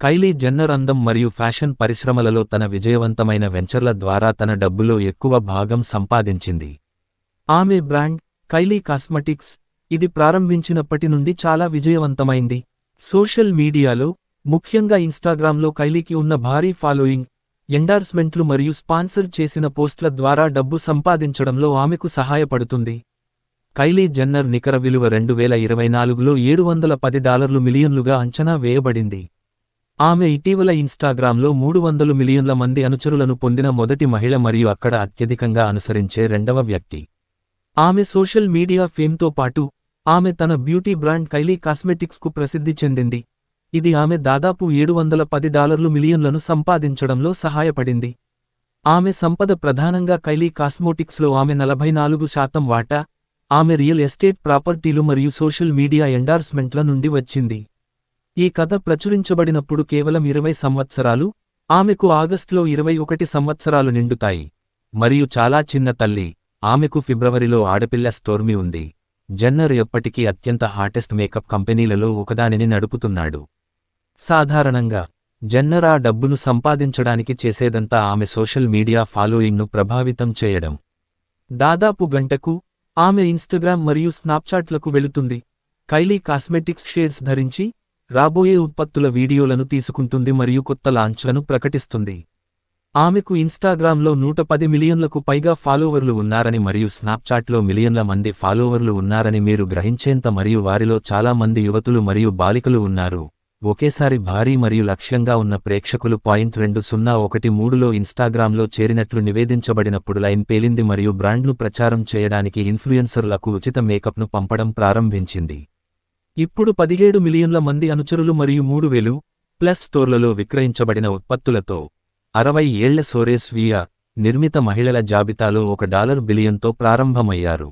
Kylie Jenner అందం మరియు fashion పరిశ్రమలలో తన విజయవంతమైన వెంచర్ల ద్వారా తన డబ్బులో ఎక్కువ భాగం సంపాదించింది. ఆమె బ్రాండ్, కైలీ కాస్మెటిక్స్, ఇది ప్రారంభించినప్పటి నుండి చాలా విజయవంతమైంది. సోషల్ మీడియాలో, ముఖ్యంగా ఇన్స్టాగ్రామ్లో కైలీకి ఉన్న భారీ ఫాలోయింగ్, ఎండార్స్మెంట్లు మరియు స్పాన్సర్ చేసిన పోస్ట్ల ద్వారా డబ్బు సంపాదించడంలో ఆమెకు సహాయపడుతుంది. కైలీ జెన్నర్ నికర విలువ 2024లో $710 మిలియన్లుగా అంచనా వేయబడింది. ఆమె ఇటీవల ఇన్స్టాగ్రామ్లో 300 మిలియన్ల మంది అనుచరులను పొందిన మొదటి మహిళ మరియు అక్కడ అత్యధికంగా అనుసరించే రెండవ వ్యక్తి. ఆమె సోషల్ మీడియా ఫేమ్తో పాటు, ఆమె తన బ్యూటీ బ్రాండ్ కైలీ కాస్మెటిక్స్కు ప్రసిద్ధి చెందింది, ఇది ఆమె దాదాపు $710 మిలియన్లను సంపాదించడంలో సహాయపడింది. ఆమె సంపద ప్రధానంగా కైలీ కాస్మోటిక్స్లో ఆమె 44% వాటా, ఆమె రియల్ ఎస్టేట్ ప్రాపర్టీలు మరియు సోషల్ మీడియా ఎండార్స్మెంట్ల నుండి వచ్చింది. ఈ కథ ప్రచురించబడినప్పుడు కేవలం 20 సంవత్సరాలు, ఆమెకు ఆగస్టులో 21 సంవత్సరాలు నిండుతాయి. మరియు చాలా చిన్న తల్లి, ఆమెకు ఫిబ్రవరిలో ఆడపిల్ల స్టోర్మీ ఉంది. జెన్నర్ ఎప్పటికీ అత్యంత హాటెస్ట్ మేకప్ కంపెనీలలో ఒకదానిని నడుపుతున్నాడు. సాధారణంగా, జెన్నర్ ఆ డబ్బును సంపాదించడానికి చేసేదంతా ఆమె సోషల్ మీడియా ఫాలోయింగ్ను ప్రభావితం చేయడం. దాదాపు గంటకు, ఆమె ఇన్స్టాగ్రామ్ మరియు స్నాప్చాట్లకు వెళుతుంది, కైలీ కాస్మెటిక్స్ షేడ్స్ ధరించి, రాబోయే ఉత్పత్తుల వీడియోలను తీసుకుంటుంది మరియు కొత్త లాంచ్లను ప్రకటిస్తుంది. ఆమెకు ఇన్స్టాగ్రామ్లో 110 మిలియన్లకు పైగా ఫాలోవర్లు ఉన్నారని మరియు స్నాప్చాట్లో మిలియన్ల మంది ఫాలోవర్లు ఉన్నారని మీరు గ్రహించేంత మరియు వారిలో చాలా మంది యువతులు మరియు బాలికలు ఉన్నారు. ఒకేసారి భారీ మరియు లక్ష్యంగా ఉన్న ప్రేక్షకులు. 2013లో ఇన్స్టాగ్రామ్లో చేరినట్లు నివేదించబడినప్పుడు లైన్ పేలింది మరియు బ్రాండ్ను ప్రచారం చేయడానికి ఇన్ఫ్లుయెన్సర్లకు ఉచిత మేకప్ను పంపడం ప్రారంభించింది. ఇప్పుడు 17 మిలియన్ల మంది అనుచరులు మరియు 3000+ స్టోర్లలో విక్రయించబడిన ఉత్పత్తులతో, 60 ఏళ్ల సోరేస్ వియా, నిర్మిత మహిళల జాబితాలో $1 బిలియన్తో ప్రారంభమయ్యారు.